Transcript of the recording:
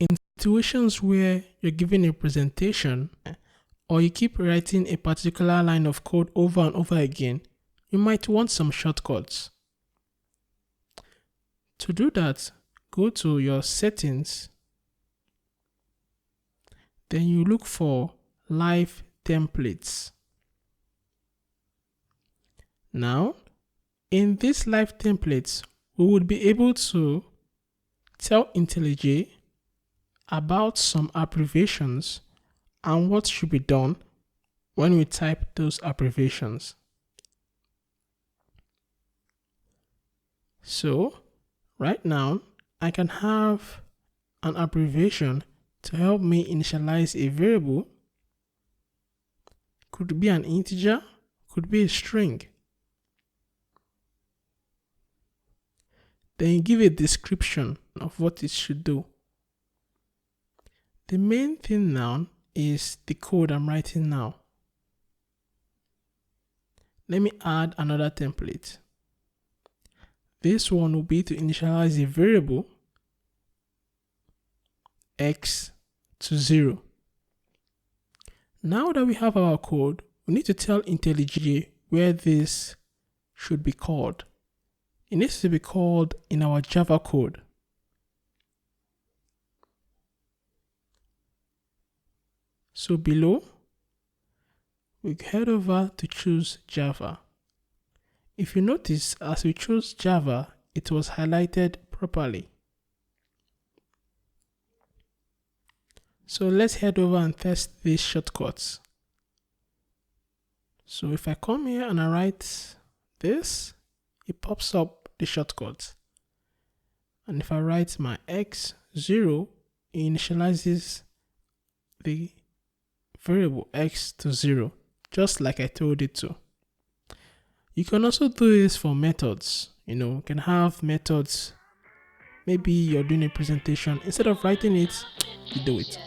In situations where you're giving a presentation or you keep writing a particular line of code over and over again, you might want some shortcuts. To do that, go to your settings, then you look for live templates. Now, in these live templates, we would be able to tell IntelliJ about some abbreviations and what should be done when we type those abbreviations. So, right now, I can have an abbreviation to help me initialize a variable. Could be an integer, could be a string. Then you give a description of what it should do. The main thing now is the code I'm writing now. Let me add another template. This one will be to initialize a variable x to 0. Now that we have our code, we need to tell IntelliJ where this should be called. It needs to be called in our Java code. So below, we head over to choose Java. If you notice, as we chose Java, it was highlighted properly. So let's head over and test these shortcuts. So if I come here and I write this, it pops up the shortcut. And if I write my x0, it initializes the variable x to 0, just like I told it to. You can also do this for methods. You can have methods. Maybe you're doing a presentation. Instead of writing it, you do it.